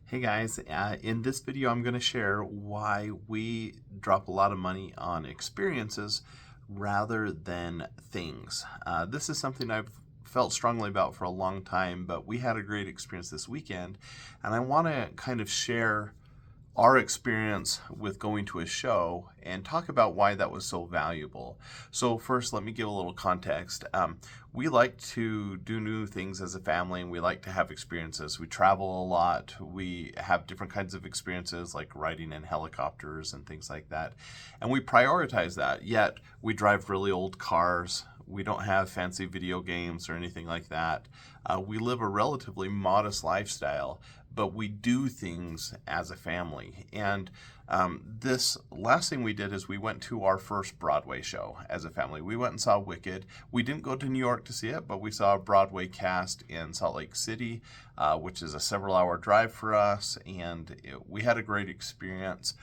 Hey guys, in this video I'm going to share why we drop a lot of money on experiences rather than things. This is something I've felt strongly about for a long time, but we had a great experience this weekend, and I want to kind of share our experience with going to a show and talk about why that was so valuable. So first, let me give a little context. We like to do new things as a family, and we like to have experiences. We travel a lot. We have different kinds of experiences like riding in helicopters and things like that. And we prioritize that, yet we drive really old cars. We don't have fancy video games or anything like that. We live a relatively modest lifestyle, but we do things as a family. And this last thing we did is we went to our first Broadway show as a family. We went and saw Wicked. We didn't go to New York to see it, but we saw a Broadway cast in Salt Lake City, which is a several-hour drive for us, and we had a great experience.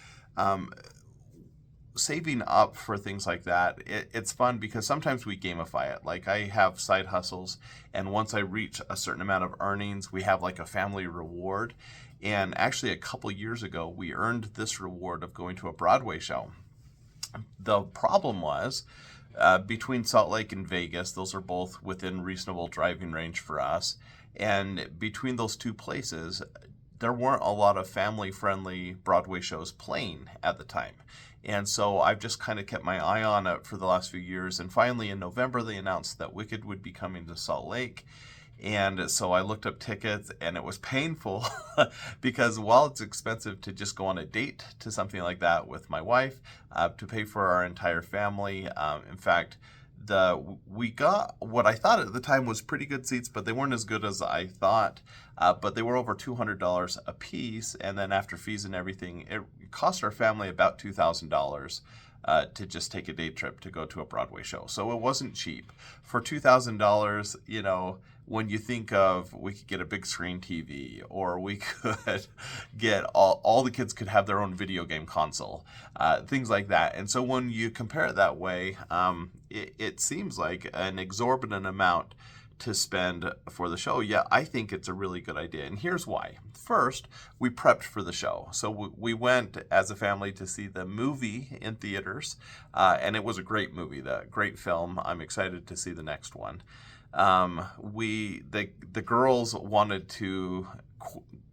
Saving up for things like that, it's fun because sometimes we gamify it. Like, I have side hustles, and once I reach a certain amount of earnings, we have like a family reward. And actually, a couple years ago, we earned this reward of going to a Broadway show. The problem was, between Salt Lake and Vegas, those are both within reasonable driving range for us. And between those two places, there weren't a lot of family-friendly Broadway shows playing at the time. And so I've just kind of kept my eye on it for the last few years. And finally, in November, they announced that Wicked would be coming to Salt Lake. And so I looked up tickets, and it was painful because while it's expensive to just go on a date to something like that with my wife, to pay for our entire family, in fact, we got what I thought at the time was pretty good seats, but they weren't as good as I thought. But they were over $200 a piece, and then after fees and everything, it cost our family about $2,000 to just take a day trip to go to a Broadway show. So it wasn't cheap. For $2,000, when you think of we could get a big screen TV, or we could get all the kids could have their own video game console, things like that. And so when you compare it that way, it seems like an exorbitant amount to spend for the show. Yeah, I think it's a really good idea. And here's why. First, we prepped for the show. So we went as a family to see the movie in theaters, and it was a great movie, great film. I'm excited to see the next one. The girls wanted to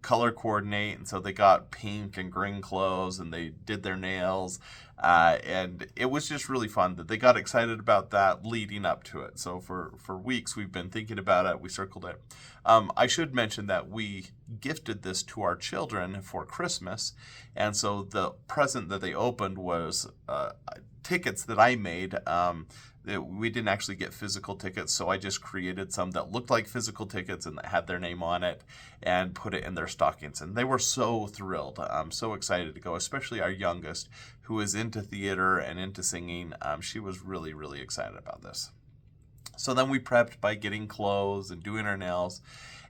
color coordinate, and so they got pink and green clothes, and they did their nails, and it was just really fun that they got excited about that leading up to it. So for weeks we've been thinking about it. We circled it. I should mention that we gifted this to our children for Christmas, and so the present that they opened was tickets that I made. We didn't actually get physical tickets, so I just created some that looked like physical tickets and that had their name on it and put it in their stockings. And they were so thrilled. I'm so excited to go, especially our youngest, who is into theater and into singing. She was really, really excited about this. So then we prepped by getting clothes and doing our nails.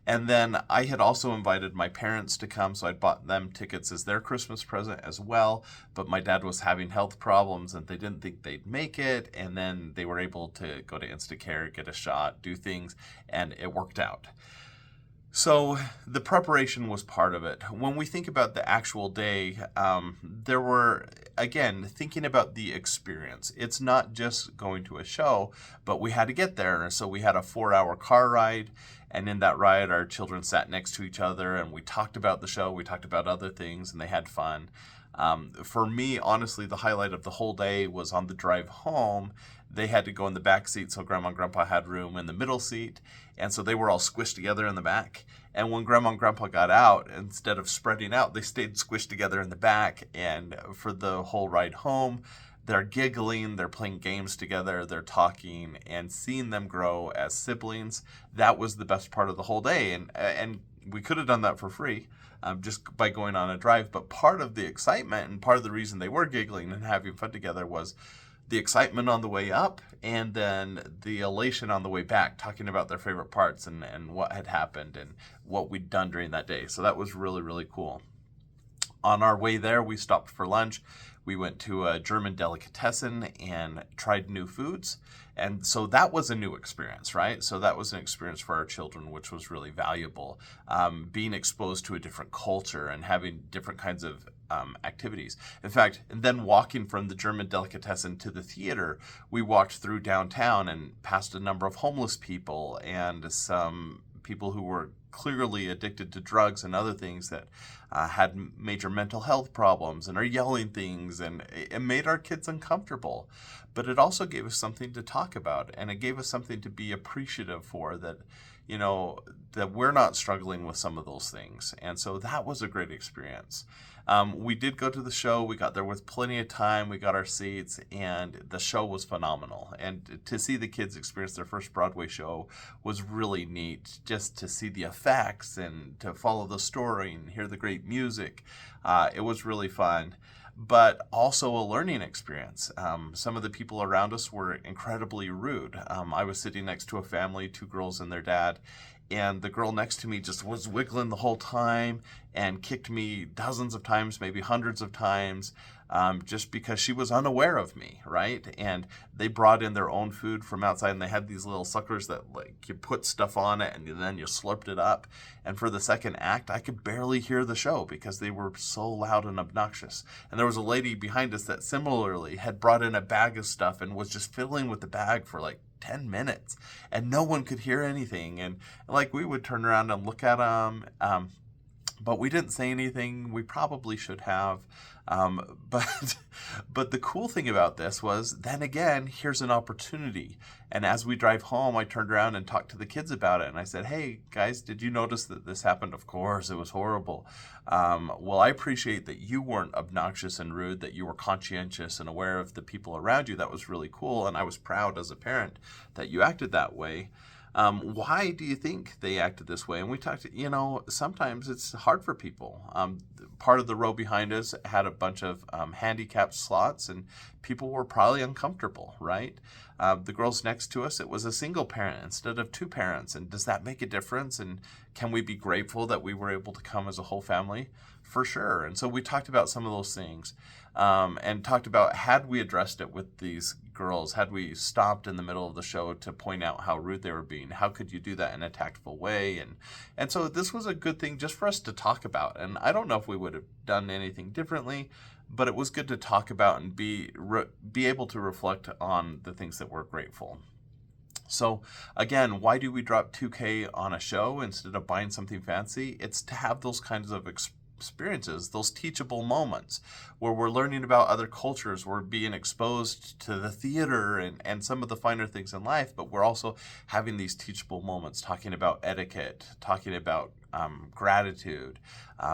And then I had also invited my parents to come, so I bought them tickets as their Christmas present as well. But my dad was having health problems, and they didn't think they'd make it. And then they were able to go to Instacare, get a shot, do things, and it worked out. So the preparation was part of it. When we think about the actual day, there were, again, thinking about the experience. It's not just going to a show, but we had to get there. So we had a 4-hour car ride. And in that ride, our children sat next to each other, and we talked about the show. We talked about other things, and they had fun. For me, honestly, the highlight of the whole day was on the drive home. They had to go in the back seat, so Grandma and Grandpa had room in the middle seat, and so they were all squished together in the back. And when Grandma and Grandpa got out, instead of spreading out, they stayed squished together in the back. And for the whole ride home, they're giggling, they're playing games together, they're talking, and seeing them grow as siblings, that was the best part of the whole day. And we could have done that for free, just by going on a drive. But part of the excitement and part of the reason they were giggling and having fun together was the excitement on the way up, and then the elation on the way back, talking about their favorite parts and what had happened and what we'd done during that day. So that was really, really cool. On our way there, we stopped for lunch. We went to a German delicatessen and tried new foods. And so that was a new experience, right? So that was an experience for our children, which was really valuable. Being exposed to a different culture and having different kinds of activities. In fact, and then walking from the German delicatessen to the theater, we walked through downtown and passed a number of homeless people and some people who were clearly addicted to drugs and other things that had major mental health problems and are yelling things, and it made our kids uncomfortable. But it also gave us something to talk about, and it gave us something to be appreciative for, that that we're not struggling with some of those things. And so that was a great experience. We did go to the show. We got there with plenty of time. We got our seats, and the show was phenomenal. And to see the kids experience their first Broadway show was really neat, just to see the effects and to follow the story and hear the great music. It was really fun, but also a learning experience. Some of the people around us were incredibly rude. I was sitting next to a family, 2 girls and their dad, and the girl next to me just was wiggling the whole time and kicked me dozens of times, maybe hundreds of times, just because she was unaware of me, right? And they brought in their own food from outside, and they had these little suckers that you put stuff on it and then you slurped it up. And for the second act, I could barely hear the show because they were so loud and obnoxious. And there was a lady behind us that similarly had brought in a bag of stuff and was just fiddling with the bag for 10 minutes, and no one could hear anything. And we would turn around and look at them, but we didn't say anything. We probably should have. But the cool thing about this was, then again, here's an opportunity. And as we drive home, I turned around and talked to the kids about it. And I said, hey, guys, did you notice that this happened? Of course, it was horrible. Well, I appreciate that you weren't obnoxious and rude, that you were conscientious and aware of the people around you. That was really cool. And I was proud as a parent that you acted that way. Why do you think they acted this way? And we talked, sometimes it's hard for people. Part of the row behind us had a bunch of handicapped slots, and people were probably uncomfortable, right? The girls next to us, it was a single parent instead of 2 parents. And does that make a difference? And can we be grateful that we were able to come as a whole family? For sure. And so we talked about some of those things, and talked about, had we addressed it with these girls, had we stopped in the middle of the show to point out how rude they were being, how could you do that in a tactful way? And so this was a good thing just for us to talk about. And I don't know if we would have done anything differently, but it was good to talk about and be able to reflect on the things that we're grateful. So again, why do we drop $2K on a show instead of buying something fancy? It's to have those kinds of experiences, those teachable moments where we're learning about other cultures, we're being exposed to the theater and some of the finer things in life, but we're also having these teachable moments, talking about etiquette, talking about gratitude,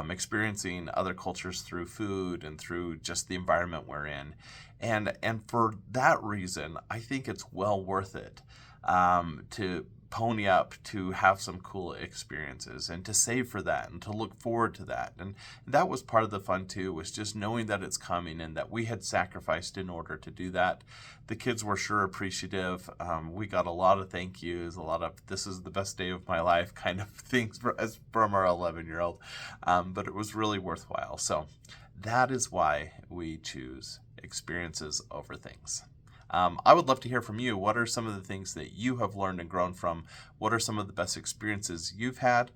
experiencing other cultures through food and through just the environment we're in. And for that reason, I think it's well worth it to pony up to have some cool experiences and to save for that and to look forward to that. And that was part of the fun too, was just knowing that it's coming and that we had sacrificed in order to do that. The kids were sure appreciative. We got a lot of thank yous, a lot of "this is the best day of my life" kind of things from our 11-year-old. But it was really worthwhile. So that is why we choose experiences over things. I would love to hear from you. What are some of the things that you have learned and grown from? What are some of the best experiences you've had?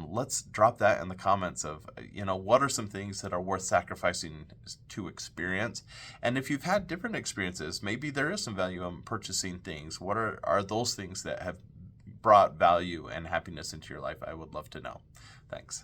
Let's drop that in the comments of, what are some things that are worth sacrificing to experience? And if you've had different experiences, maybe there is some value in purchasing things. What are those things that have brought value and happiness into your life? I would love to know. Thanks.